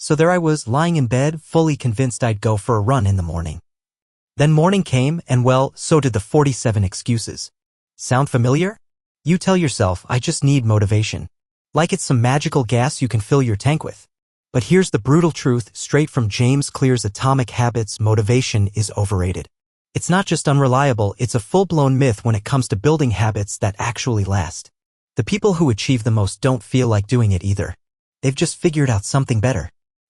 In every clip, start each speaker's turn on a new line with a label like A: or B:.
A: So there I was, lying in bed, fully convinced I'd go for a run in the morning. Then morning came, and well, so did the 47 excuses. Sound familiar? You tell yourself, I just need motivation. Like it's some magical gas you can fill your tank with. But here's the brutal truth, straight from James Clear's Atomic Habits: motivation is overrated. It's not just unreliable, it's a full-blown myth when it comes to building habits that actually last. The people who achieve the most don't feel like doing it either. They've just figured out something better.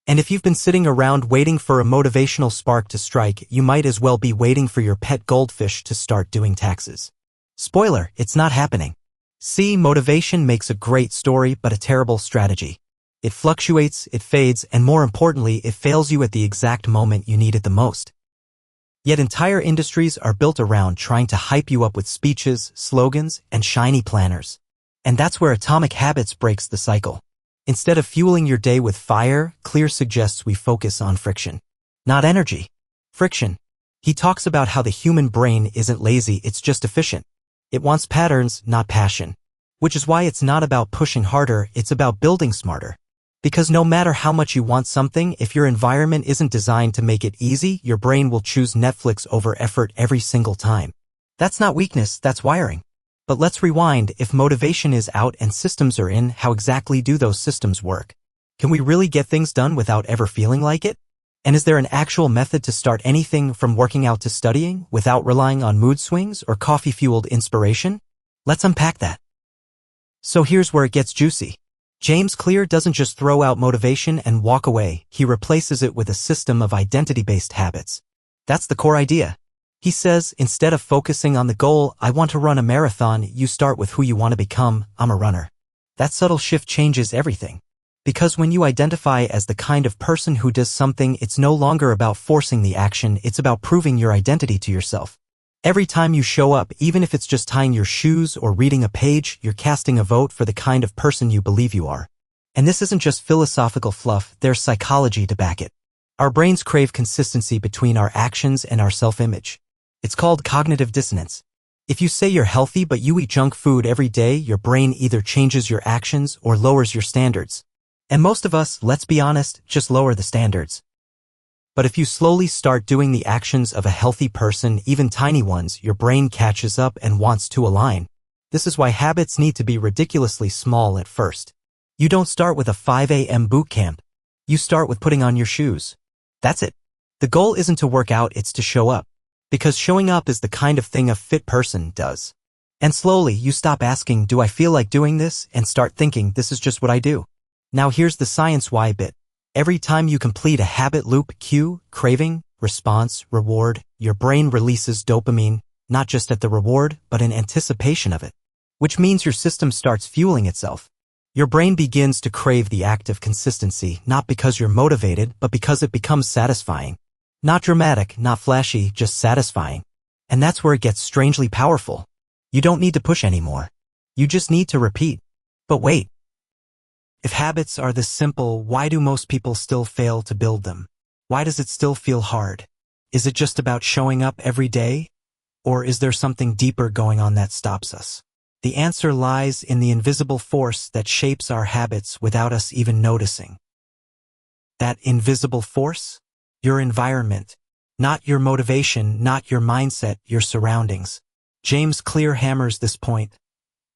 A: And if you've been sitting around waiting for a motivational spark to strike, you might as well be waiting for your pet goldfish to start doing taxes. Spoiler, it's not happening. See, motivation makes a great story but a terrible strategy. It fluctuates, it fades, and more importantly, it fails you at the exact moment you need it the most. Yet entire industries are built around trying to hype you up with speeches, slogans, and shiny planners. And that's where Atomic Habits breaks the cycle. Instead of fueling your day with fire, Clear suggests we focus on friction. Not energy. Friction. He talks about how the human brain isn't lazy, it's just efficient. It wants patterns, not passion. Which is why it's not about pushing harder, it's about building smarter. Because no matter how much you want something, if your environment isn't designed to make it easy, your brain will choose Netflix over effort every single time. That's not weakness, that's wiring. But let's rewind. If motivation is out and systems are in, how exactly do those systems work? Can we really get things done without ever feeling like it? And is there an actual method to start anything from working out to studying without relying on mood swings or coffee-fueled inspiration? Let's unpack that. So here's where it gets juicy. James Clear doesn't just throw out motivation and walk away, he replaces it with a system of identity-based habits. That's the core idea. He says, instead of focusing on the goal, I want to run a marathon, you start with who you want to become, I'm a runner. That subtle shift changes everything. Because when you identify as the kind of person who does something, it's no longer about forcing the action, it's about proving your identity to yourself. Every time you show up, even if it's just tying your shoes or reading a page, you're casting a vote for the kind of person you believe you are. And this isn't just philosophical fluff, there's psychology to back it. Our brains crave consistency between our actions and our self-image. It's called cognitive dissonance. If you say you're healthy but you eat junk food every day, your brain either changes your actions or lowers your standards. And most of us, let's be honest, just lower the standards. But if you slowly start doing the actions of a healthy person, even tiny ones, your brain catches up and wants to align. This is why habits need to be ridiculously small at first. You don't start with a 5 a.m. boot camp. You start with putting on your shoes. That's it. The goal isn't to work out, it's to show up. Because showing up is the kind of thing a fit person does. And slowly, you stop asking, do I feel like doing this? And start thinking, this is just what I do. Now here's the science why bit. Every time you complete a habit loop, cue, craving, response, reward, your brain releases dopamine, not just at the reward, but in anticipation of it. Which means your system starts fueling itself. Your brain begins to crave the act of consistency, not because you're motivated, but because it becomes satisfying. Not dramatic, not flashy, just satisfying. And that's where it gets strangely powerful. You don't need to push anymore. You just need to repeat. But wait. If habits are this simple, why do most people still fail to build them? Why does it still feel hard? Is it just about showing up every day? Or is there something deeper going on that stops us? The answer lies in the invisible force that shapes our habits without us even noticing. That invisible force? Your environment. Not your motivation, not your mindset, your surroundings. James Clear hammers this point.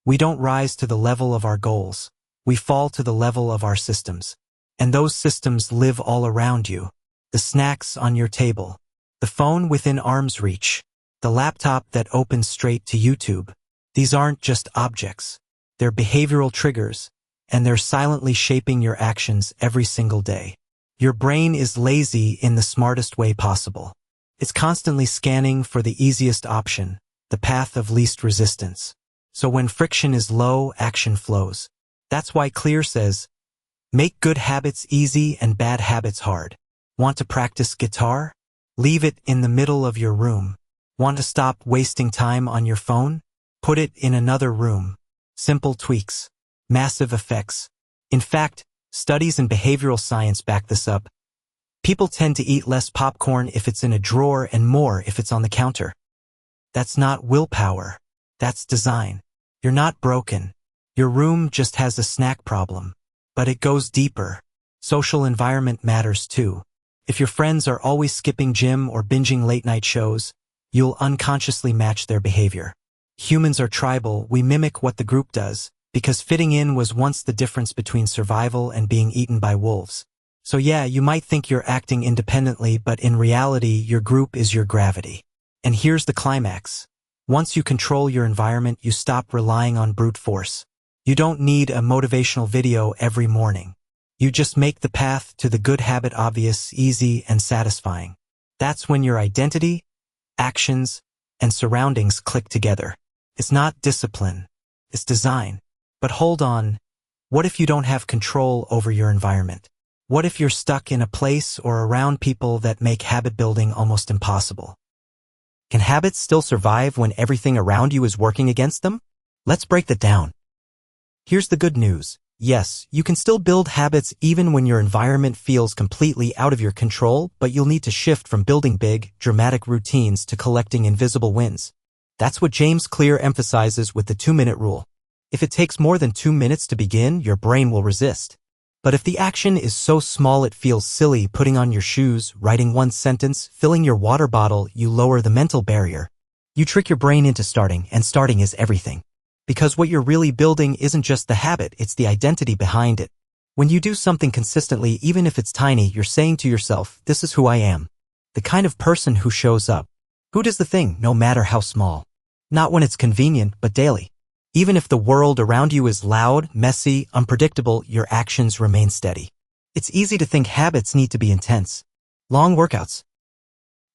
A: We don't rise to the level of our goals. We fall to the level of our systems. And those systems live all around you. The snacks on your table. The phone within arm's reach. The laptop that opens straight to YouTube. These aren't just objects. They're behavioral triggers. And they're silently shaping your actions every single day. Your brain is lazy in the smartest way possible. It's constantly scanning for the easiest option, the path of least resistance. So when friction is low, action flows. That's why Clear says, make good habits easy and bad habits hard. Want to practice guitar? Leave it in the middle of your room. Want to stop wasting time on your phone? Put it in another room. Simple tweaks. Massive effects. In fact, studies in behavioral science back this up. People tend to eat less popcorn if it's in a drawer and more if it's on the counter. That's not willpower. That's design. You're not broken. Your room just has a snack problem. But it goes deeper. Social environment matters too. If your friends are always skipping gym or binging late-night shows, you'll unconsciously match their behavior. Humans are tribal, we mimic what the group does, because fitting in was once the difference between survival and being eaten by wolves. So yeah, you might think you're acting independently, but in reality, your group is your gravity. And here's the climax. Once you control your environment, you stop relying on brute force. You don't need a motivational video every morning. You just make the path to the good habit obvious, easy, and satisfying. That's when your identity, actions, and surroundings click together. It's not discipline, it's design. But hold on, what if you don't have control over your environment? What if you're stuck in a place or around people that make habit building almost impossible? Can habits still survive when everything around you is working against them? Let's break that down. Here's the good news. Yes, you can still build habits even when your environment feels completely out of your control, but you'll need to shift from building big, dramatic routines to collecting invisible wins. That's what James Clear emphasizes with the 2-minute rule. If it takes more than 2 minutes to begin, your brain will resist. But if the action is so small it feels silly, putting on your shoes, writing one sentence, filling your water bottle, you lower the mental barrier. You trick your brain into starting, and starting is everything. Because what you're really building isn't just the habit, it's the identity behind it. When you do something consistently, even if it's tiny, you're saying to yourself, this is who I am. The kind of person who shows up. Who does the thing, no matter how small. Not when it's convenient, but daily. Even if the world around you is loud, messy, unpredictable, your actions remain steady. It's easy to think habits need to be intense. Long workouts.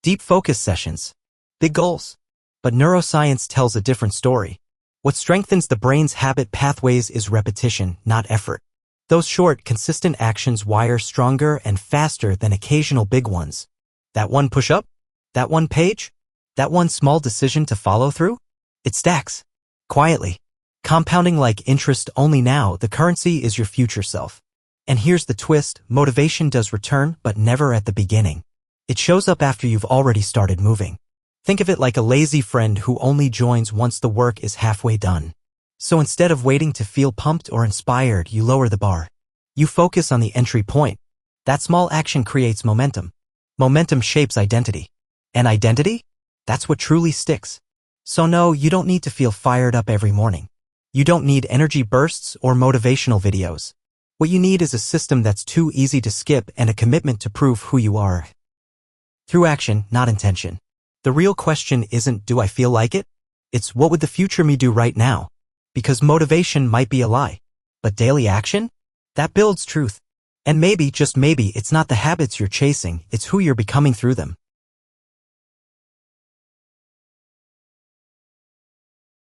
A: Deep focus sessions. Big goals. But neuroscience tells a different story. What strengthens the brain's habit pathways is repetition, not effort. Those short, consistent actions wire stronger and faster than occasional big ones. That one push-up? That one page? That one small decision to follow through? It stacks. Quietly. Compounding like interest. Only now, the currency is your future self. And here's the twist, motivation does return, but never at the beginning. It shows up after you've already started moving. Think of it like a lazy friend who only joins once the work is halfway done. So instead of waiting to feel pumped or inspired, you lower the bar. You focus on the entry point. That small action creates momentum. Momentum shapes identity. And identity? That's what truly sticks. So no, you don't need to feel fired up every morning. You don't need energy bursts or motivational videos. What you need is a system that's too easy to skip and a commitment to prove who you are. Through action, not intention. The real question isn't, do I feel like it? It's, what would the future me do right now? Because motivation might be a lie. But daily action? That builds truth. And maybe, just maybe, it's not the habits you're chasing, it's who you're becoming through them.